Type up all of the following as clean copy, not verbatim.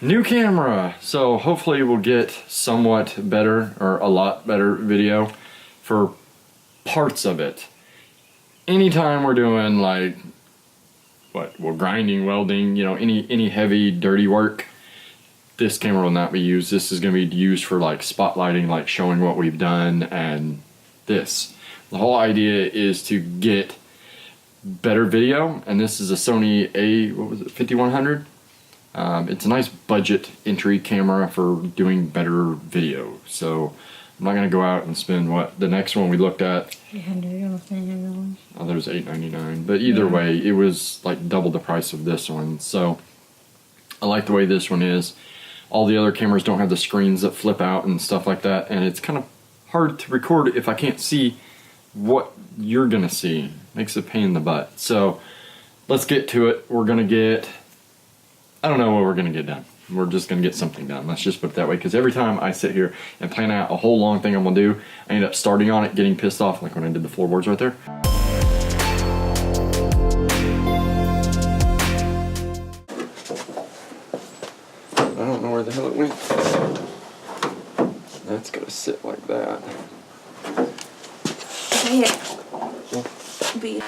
New camera, so hopefully we'll get somewhat better or a lot better video for parts of it. Anytime we're doing like we're grinding, welding, you know, any heavy dirty work, this camera will not be used. This is going to be used for like spotlighting, like showing what we've done. And this, the whole idea is to get better video, and this is a Sony A5100. It's a nice budget entry camera for doing better video. So I'm not gonna go out and spend what the next one we looked at. $800. Oh, there was $899. But either way, it was like double the price of this one. So I like the way this one is. All the other cameras don't have the screens that flip out and stuff like that, and it's kind of hard to record if I can't see what you're gonna see. Makes a pain in the butt. So let's get to it. We're gonna get, I don't know what we're gonna get done. We're just gonna get something done. Let's just put it that way, because every time I sit here and plan out a whole long thing I'm gonna do, I end up starting on it, getting pissed off, like when I did the floorboards right there. I don't know where the hell it went. That's gonna sit like that. Yeah. Be.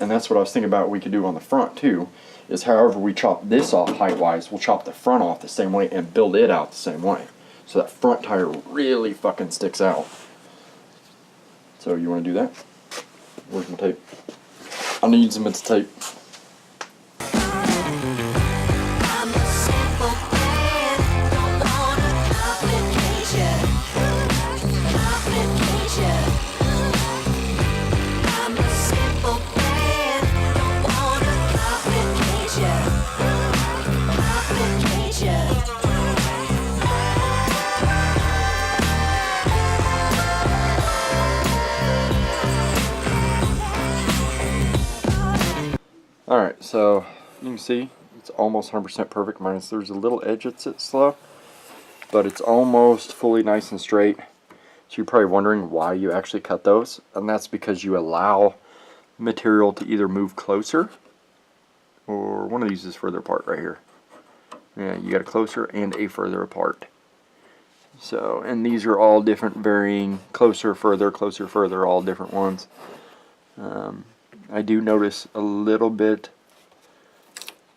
And that's what I was thinking about we could do on the front too, is however we chop this off height-wise, we'll chop the front off the same way and build it out the same way. So that front tire really fucking sticks out. So you want to do that? Where's my tape? I need some of the tape. Alright, so you can see it's almost 100% perfect, minus there's a little edge that sits slow, but it's almost fully nice and straight. So you're probably wondering why you actually cut those, and that's because you allow material to either move closer, or one of these is further apart right here. Yeah, you got a closer and a further apart. So, and these are all different, varying closer, further, all different ones. I do notice a little bit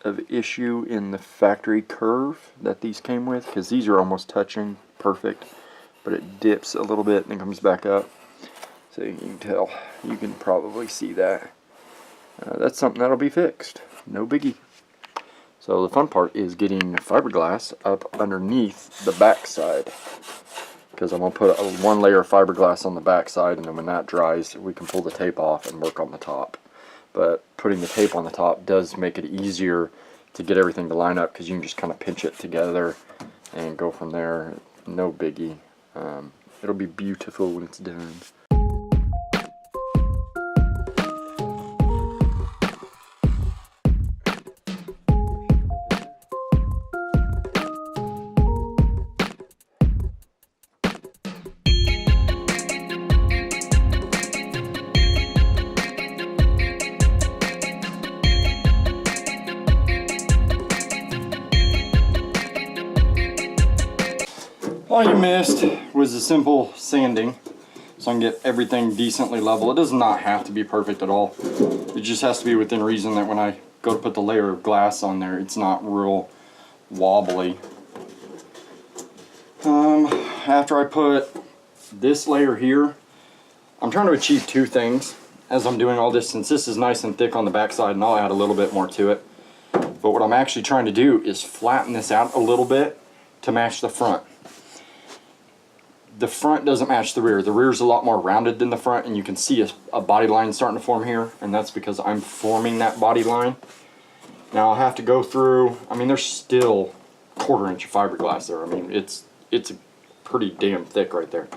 of issue in the factory curve that these came with, because these are almost touching perfect, but it dips a little bit and then comes back up. So you can tell, you can probably see that. That's something that'll be fixed, no biggie. So the fun part is getting fiberglass up underneath the backside, because I'm going to put one layer of fiberglass on the backside, and then when that dries we can pull the tape off and work on the top. But putting the tape on the top does make it easier to get everything to line up, because you can just kind of pinch it together and go from there. No biggie. It'll be beautiful when it's done. All you missed was a simple sanding, so I can get everything decently level. It does not have to be perfect at all. It just has to be within reason that when I go to put the layer of glass on there, it's not real wobbly. After I put this layer here, I'm trying to achieve two things as I'm doing all this, since this is nice and thick on the backside, and I'll add a little bit more to it. But what I'm actually trying to do is flatten this out a little bit to match the front. The front doesn't match the rear. The rear is a lot more rounded than the front, and you can see a body line starting to form here, and that's because I'm forming that body line. Now I'll have to go through, I mean there's still 1/4 inch of fiberglass there. I mean it's pretty damn thick right there.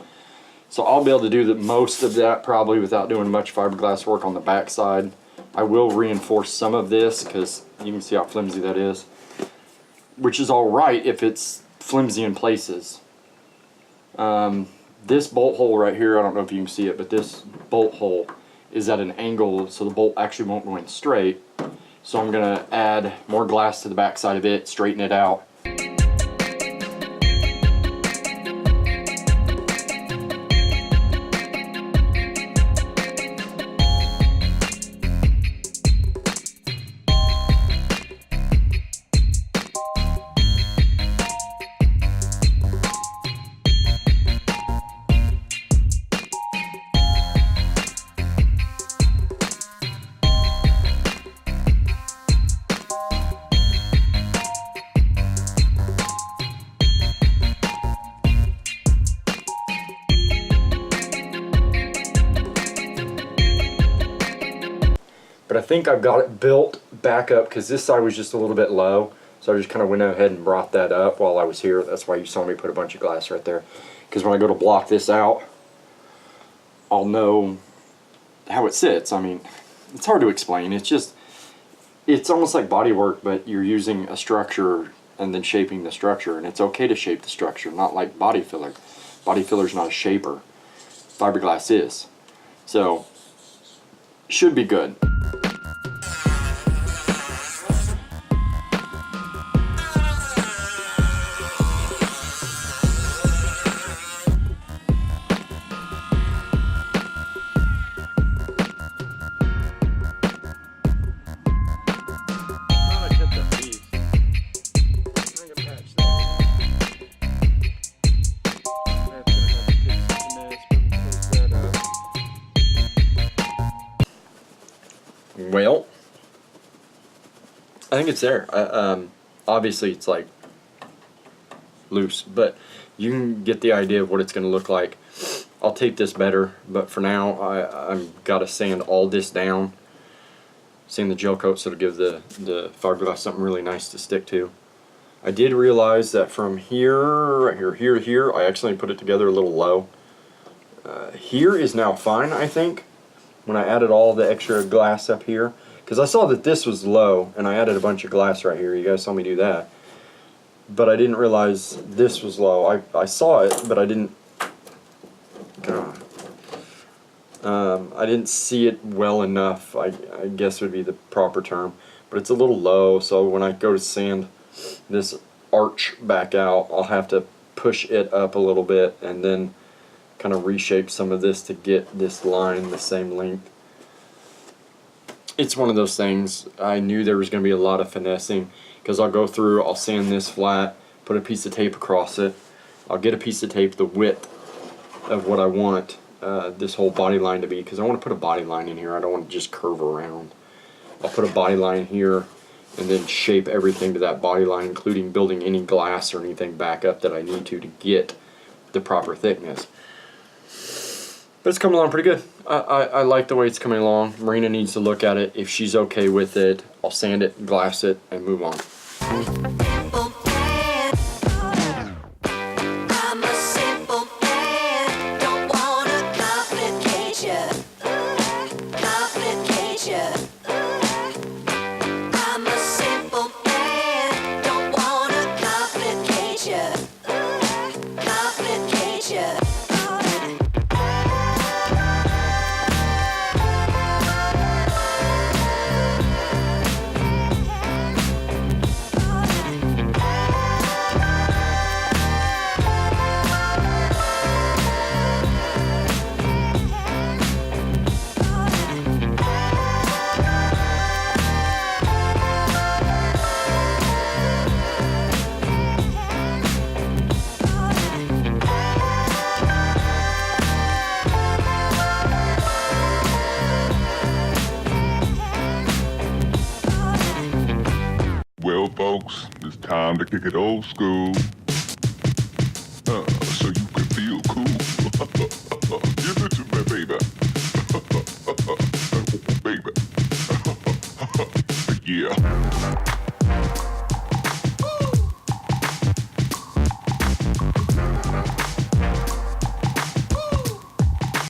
So I'll be able to do most of that probably without doing much fiberglass work on the back side. I will reinforce some of this because you can see how flimsy that is, which is alright if it's flimsy in places. This bolt hole right here, I don't know if you can see it, but this bolt hole is at an angle so the bolt actually won't go in straight. So I'm going to add more glass to the back side of it, straighten it out. But I think I've got it built back up because this side was just a little bit low. So I just kind of went ahead and brought that up while I was here. That's why you saw me put a bunch of glass right there. Because when I go to block this out, I'll know how it sits. I mean, it's hard to explain. It's almost like body work, but you're using a structure and then shaping the structure. And it's okay to shape the structure, not like body filler. Body filler's not a shaper. Fiberglass is. So, should be good. Well, I think it's there. Obviously it's like loose, but you can get the idea of what it's going to look like. I'll tape this better, but for now I've got to sand all this down, sand the gel coat so it'll give the fiberglass something really nice to stick to. I did realize that from here, right here to here, I accidentally put it together a little low. Here is now fine, I think, when I added all the extra glass up here, because I saw that this was low and I added a bunch of glass right here. You guys saw me do that, but I didn't realize this was low. I saw it, but I didn't I didn't see it well enough, I guess would be the proper term, but it's a little low. So when I go to sand this arch back out, I'll have to push it up a little bit and then kind of reshape some of this to get this line the same length. It's one of those things. I knew there was going to be a lot of finessing because I'll go through, I'll sand this flat, put a piece of tape across it. I'll get a piece of tape the width of what I want this whole body line to be, because I want to put a body line in here. I don't want to just curve around. I'll put a body line here and then shape everything to that body line, including building any glass or anything back up that I need to get the proper thickness. But it's coming along pretty good. I like the way it's coming along. Marina needs to look at it. If she's okay with it, I'll sand it, glass it, and move on. Well, folks, it's time to kick it old school. So you can feel cool. Give it to me, baby. Baby. Yeah. Yeah.